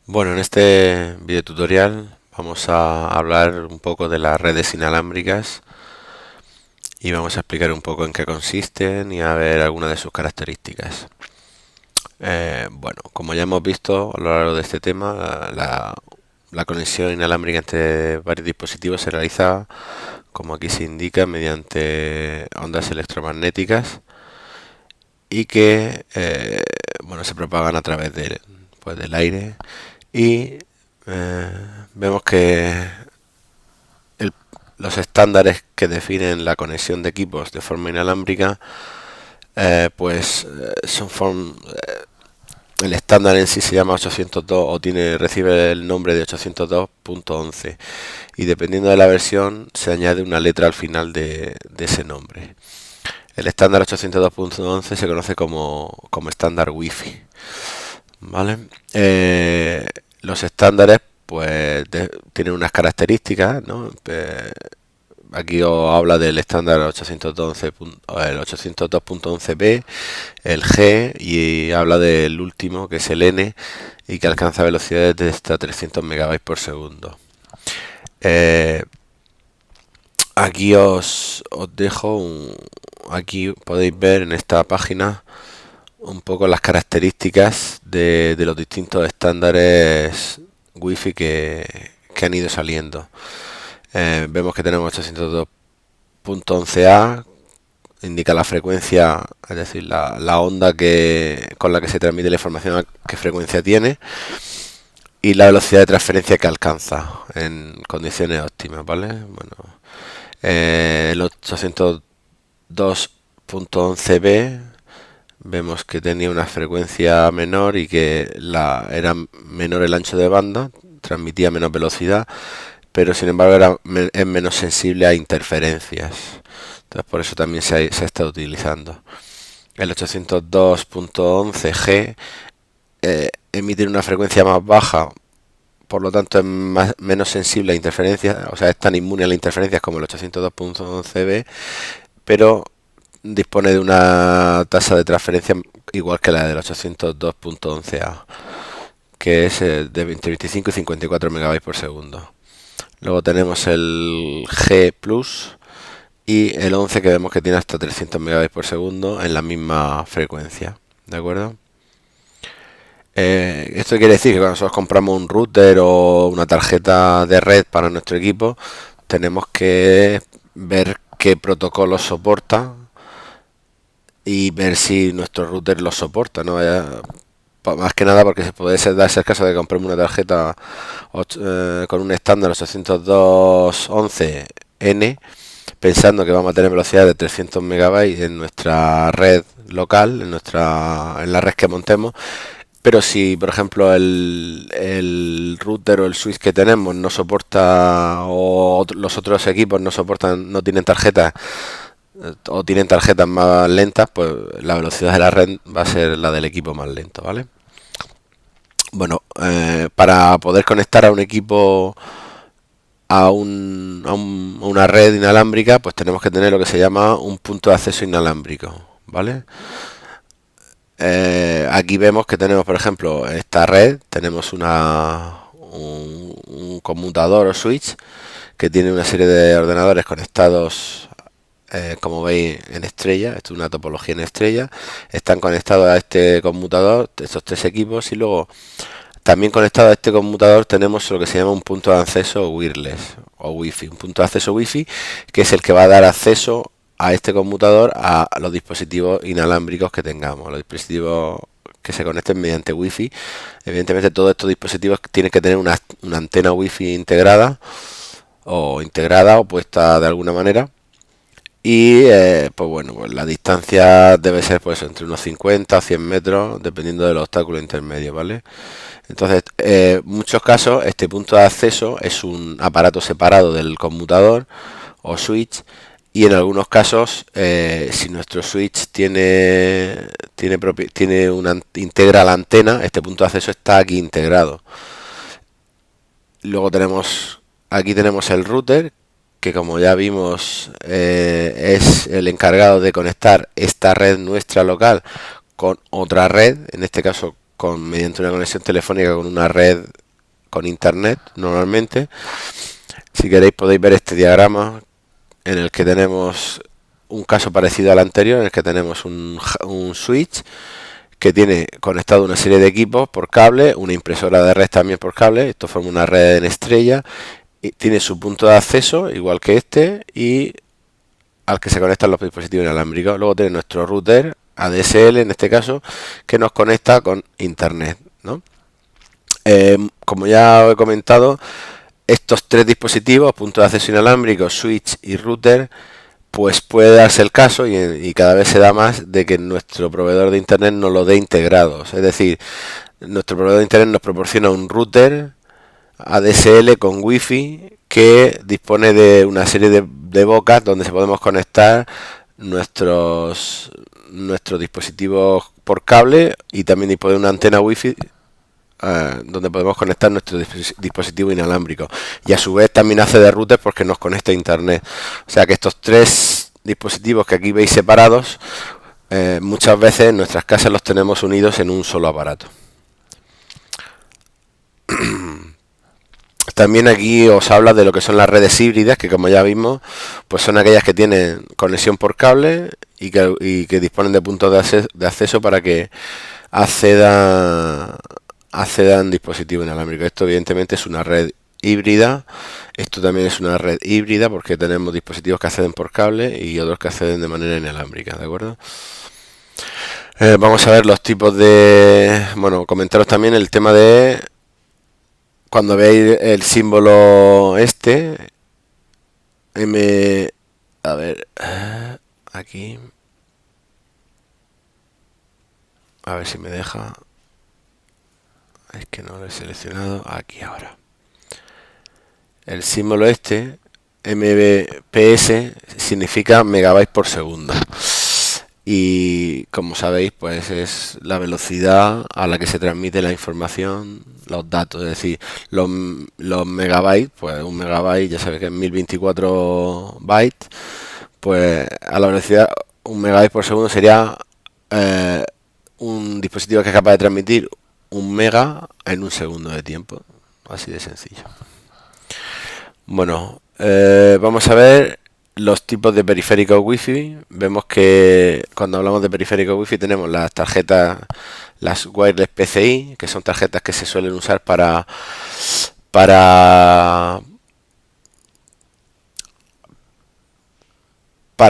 Bueno, en este video tutorial vamos a hablar un poco de las redes inalámbricas y vamos a explicar un poco en qué consisten y a ver algunas de sus características. Bueno, como ya hemos visto a lo largo de este tema, la conexión inalámbrica entre varios dispositivos se realiza, como aquí se indica, mediante ondas electromagnéticas y que bueno, se propagan a través del aire y eh, vemos que el- los estándares que definen la conexión de equipos de forma inalámbrica el estándar en sí se llama 802 o recibe el nombre de 802.11 y dependiendo de la versión se añade una letra al final de ese nombre. El estándar 802.11 se conoce como estándar Wi-Fi. ¿Vale? Los estándares tienen unas características, ¿no? Aquí os habla del estándar 811, el 802.11b, el G y habla del último que es el N y que alcanza velocidades de hasta 300 megabytes por segundo. Eh, Aquí os dejo aquí podéis ver en esta página un poco las características de los distintos estándares Wi-Fi que han ido saliendo. Vemos que tenemos 802.11a, indica la frecuencia, es decir, la onda con la que se transmite la información, a qué frecuencia tiene, y la velocidad de transferencia que alcanza en condiciones óptimas, ¿vale? Bueno, el 802.11b vemos que tenía una frecuencia menor y que era menor el ancho de banda, transmitía menos velocidad, pero sin embargo es menos sensible a interferencias. Entonces por eso también se está utilizando. El 802.11g emite una frecuencia más baja, por lo tanto es menos sensible a interferencias, o sea, es tan inmune a las interferencias como el 802.11b, pero dispone de una tasa de transferencia igual que la del 802.11a, que es de entre 25 y 54 megabytes por segundo. Luego tenemos el G Plus y el 11 que vemos que tiene hasta 300 megabytes por segundo en la misma frecuencia. ¿De acuerdo? Esto quiere decir que cuando nosotros compramos un router o una tarjeta de red para nuestro equipo, tenemos que ver qué protocolo soporta y ver si nuestro router lo soporta, ¿no? Más que nada porque se puede darse el caso de comprarme una tarjeta con un estándar 802.11n pensando que vamos a tener velocidad de 300 megabytes en nuestra red local, en la red que montemos, pero si por ejemplo el router o el switch que tenemos no soporta o los otros equipos no soportan, no tienen tarjetas o tienen tarjetas más lentas, pues la velocidad de la red va a ser la del equipo más lento, ¿vale? Bueno, para poder conectar a un equipo a una red inalámbrica, pues tenemos que tener lo que se llama un punto de acceso inalámbrico, ¿vale? Aquí vemos que tenemos, por ejemplo, en esta red tenemos un conmutador o switch que tiene una serie de ordenadores conectados, como veis, en estrella. Esto es una topología en estrella. Están conectados a este conmutador estos tres equipos y luego también conectado a este conmutador tenemos lo que se llama un punto de acceso wireless o wifi, un punto de acceso wifi que es el que va a dar acceso a este conmutador a los dispositivos inalámbricos que tengamos, los dispositivos que se conecten mediante wifi. Evidentemente todos estos dispositivos tienen que tener una antena wifi integrada o puesta de alguna manera. Y pues bueno, pues la distancia debe ser pues entre unos 50 a 100 metros, dependiendo del obstáculo intermedio, ¿vale? Entonces, en muchos casos, este punto de acceso es un aparato separado del conmutador o switch. Y en algunos casos, si nuestro switch integra la antena, este punto de acceso está aquí integrado. Luego aquí tenemos el router, que como ya vimos es el encargado de conectar esta red nuestra local con otra red, en este caso mediante una conexión telefónica con una red con internet normalmente. Si queréis podéis ver este diagrama en el que tenemos un caso parecido al anterior, en el que tenemos un switch que tiene conectado una serie de equipos por cable, una impresora de red también por cable. Esto forma una red en estrella y tiene su punto de acceso igual que este y al que se conectan los dispositivos inalámbricos. Luego tiene nuestro router ADSL en este caso, que nos conecta con internet, ¿no? Como ya os he comentado, estos tres dispositivos, punto de acceso inalámbrico, switch y router, pues puede darse el caso y cada vez se da más de que nuestro proveedor de internet nos lo dé integrados. Es decir, nuestro proveedor de internet nos proporciona un router ADSL con Wi-Fi que dispone de una serie de bocas donde se podemos conectar nuestros dispositivos por cable, y también dispone de una antena Wi-Fi donde podemos conectar nuestro dispositivo inalámbrico, y a su vez también hace de router porque nos conecta a internet. O sea que estos tres dispositivos que aquí veis separados, muchas veces en nuestras casas los tenemos unidos en un solo aparato. También aquí os habla de lo que son las redes híbridas, que como ya vimos, pues son aquellas que tienen conexión por cable y que disponen de puntos de acceso para que accedan dispositivos inalámbricos. Esto evidentemente es una red híbrida. Esto también es una red híbrida porque tenemos dispositivos que acceden por cable y otros que acceden de manera inalámbrica, ¿de acuerdo? Vamos a ver los tipos de... Bueno, comentaros también el tema de... Cuando veáis el símbolo este, a ver, aquí, a ver si me deja, es que no lo he seleccionado, aquí ahora. El símbolo este, Mbps, significa megabytes por segundo. Y como sabéis, pues es la velocidad a la que se transmite la información, los datos. Es decir, los megabytes, pues un megabyte ya sabéis que es 1024 bytes, pues a la velocidad, un megabyte por segundo sería un dispositivo que es capaz de transmitir un mega en un segundo de tiempo. Así de sencillo. Bueno, vamos a ver los tipos de periféricos Wi-Fi. Vemos que cuando hablamos de periféricos Wi-Fi tenemos las tarjetas, las wireless PCI, que son tarjetas que se suelen usar para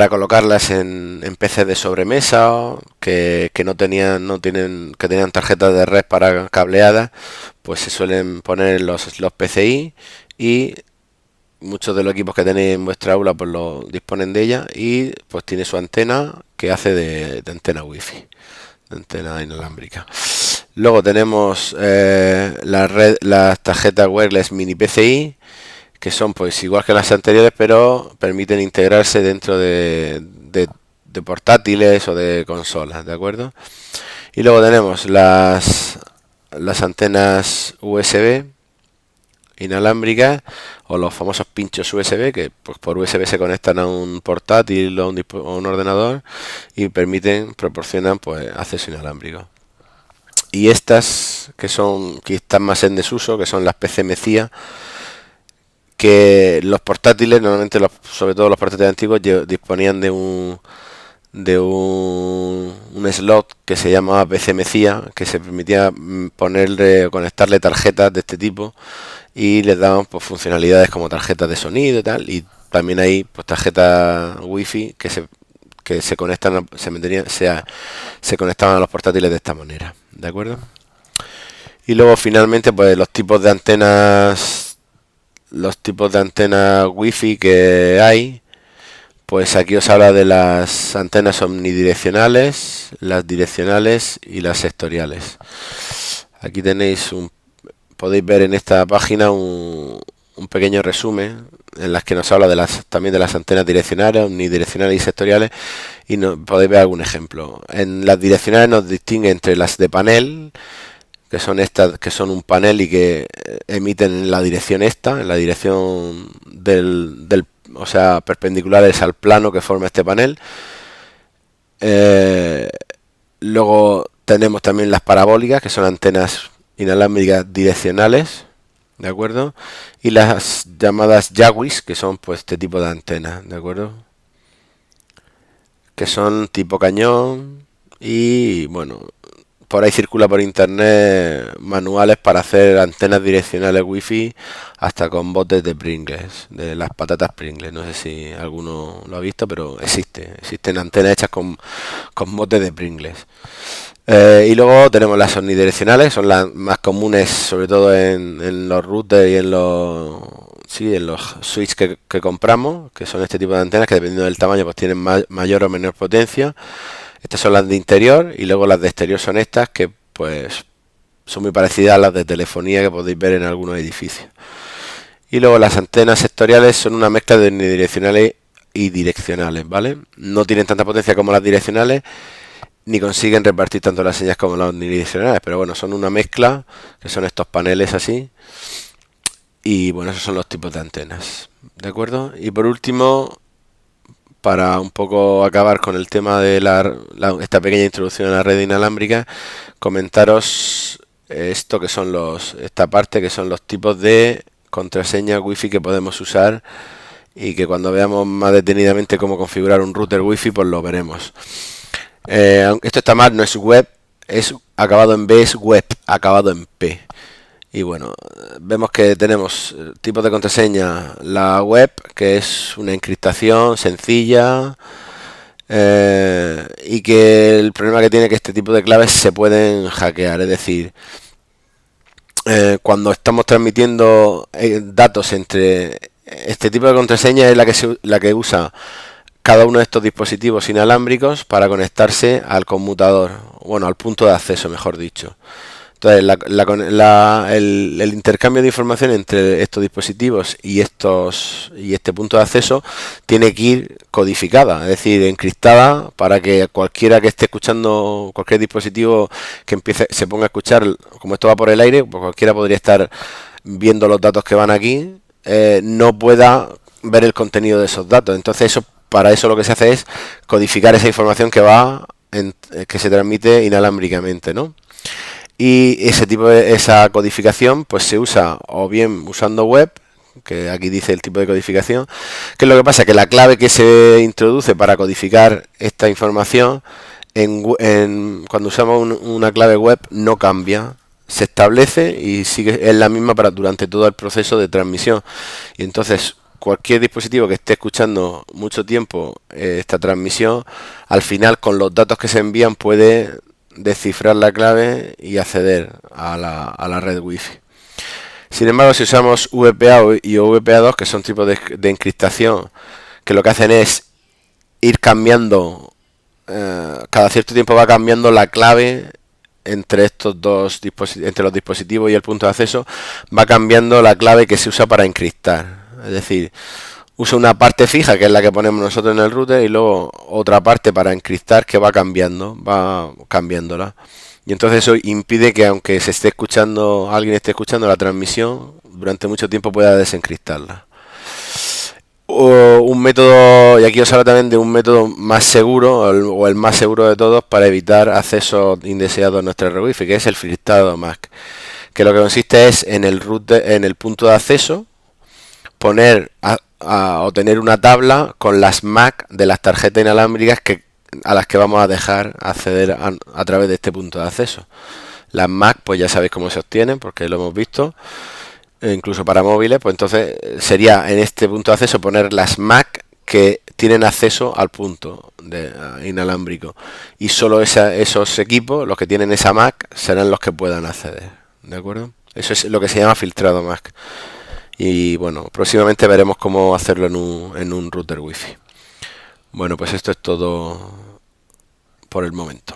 colocarlas en PCs de sobremesa que tenían tarjetas de red para cableadas, pues se suelen poner los PCI, y muchos de los equipos que tenéis en vuestra aula pues lo disponen de ella, y pues tiene su antena que hace de antena wifi, de antena inalámbrica. Luego tenemos las tarjetas wireless mini PCI, que son pues igual que las anteriores, pero permiten integrarse dentro de portátiles o de consolas, ¿de acuerdo? Y luego tenemos las antenas USB inalámbricas, o los famosos pinchos USB, que pues por USB se conectan a un portátil o a un ordenador y proporcionan pues acceso inalámbrico. Y estas que están más en desuso, que son las PCMCIA, que los portátiles, normalmente sobre todo los portátiles antiguos, disponían de un slot que se llamaba PCMCIA, que se permitía conectarle tarjetas de este tipo, y les daban pues funcionalidades como tarjetas de sonido y tal, y también hay pues tarjetas wifi que se conectan, se conectaban a los portátiles de esta manera, ¿de acuerdo? Y luego finalmente pues los tipos de antenas wifi que hay. Pues aquí os habla de las antenas omnidireccionales, las direccionales y las sectoriales. Aquí podéis ver en esta página un pequeño resumen en las que nos habla también de las antenas direccionales, omnidireccionales y sectoriales, y podéis ver algún ejemplo. En las direccionales nos distingue entre las de panel, que son estas, que son un panel y que emiten en la dirección en la dirección o sea, perpendiculares al plano que forma este panel. Luego Tenemos también las parabólicas, que son antenas inalámbricas direccionales, ¿de acuerdo? Y las llamadas Yawis, que son pues este tipo de antenas, ¿de acuerdo? Que son tipo cañón y bueno, por ahí circula por internet manuales para hacer antenas direccionales wifi hasta con botes de Pringles, de las patatas Pringles. No sé si alguno lo ha visto, pero existen antenas hechas con botes de Pringles. Y luego tenemos las omnidireccionales, son las más comunes, sobre todo en los routers y en los switches que compramos, que son este tipo de antenas que dependiendo del tamaño pues tienen mayor o menor potencia. Estas son las de interior y luego las de exterior son estas que pues son muy parecidas a las de telefonía que podéis ver en algunos edificios. Y luego las antenas sectoriales son una mezcla de unidireccionales y direccionales, ¿vale? No tienen tanta potencia como las direccionales ni consiguen repartir tanto las señas como las unidireccionales, pero bueno, son una mezcla, que son estos paneles así. Y bueno, esos son los tipos de antenas, ¿de acuerdo? Y por último, para un poco acabar con el tema de esta pequeña introducción a la red inalámbrica, comentaros esto que son esta parte que son los tipos de contraseña wifi que podemos usar y que cuando veamos más detenidamente cómo configurar un router wifi pues lo veremos. Esto está mal, no es web, es acabado en B, es web, acabado en P. Y bueno, vemos que tenemos tipos de contraseña, la web, que es una encriptación sencilla, y que el problema que tiene es que este tipo de claves se pueden hackear, es decir, cuando estamos transmitiendo datos entre este tipo de contraseña es la que usa cada uno de estos dispositivos inalámbricos para conectarse al conmutador, bueno, al punto de acceso, mejor dicho. Entonces, el intercambio de información entre estos dispositivos y este punto de acceso tiene que ir codificada, es decir, encriptada para que cualquiera que esté escuchando, cualquier dispositivo que se ponga a escuchar, como esto va por el aire, pues cualquiera podría estar viendo los datos que van aquí, no pueda ver el contenido de esos datos. Entonces, para eso lo que se hace es codificar esa información que se transmite inalámbricamente, ¿no? Y esa codificación pues se usa o bien usando web, que aquí dice el tipo de codificación, que es lo que pasa, que la clave que se introduce para codificar esta información cuando usamos una clave web no cambia, se establece y es la misma durante todo el proceso de transmisión. Y entonces cualquier dispositivo que esté escuchando mucho tiempo esta transmisión, al final con los datos que se envían puede descifrar la clave y acceder a la red wifi. Sin embargo, si usamos VPA y VPA2, que son tipos de encriptación, que lo que hacen es ir cambiando, cada cierto tiempo va cambiando la clave entre entre los dispositivos y el punto de acceso, va cambiando la clave que se usa para encriptar. Es decir, usa una parte fija, que es la que ponemos nosotros en el router, y luego otra parte para encriptar que va cambiándola. Y entonces eso impide que aunque alguien esté escuchando la transmisión, durante mucho tiempo pueda desencriptarla. Un método, y aquí os hablo también de un método más seguro, o el más seguro de todos, para evitar accesos indeseados a nuestra red wifi, que es el filtrado MAC, que lo que consiste es en el punto de acceso poner o tener una tabla con las MAC de las tarjetas inalámbricas a las que vamos a dejar acceder a través de este punto de acceso. Las MAC, pues ya sabéis cómo se obtienen, porque lo hemos visto, incluso para móviles. Pues entonces sería en este punto de acceso poner las MAC que tienen acceso al punto inalámbrico, y solo esos equipos, los que tienen esa MAC, serán los que puedan acceder, ¿de acuerdo? Eso es lo que se llama filtrado MAC. Y bueno, próximamente veremos cómo hacerlo en un router wifi. Bueno, pues esto es todo por el momento.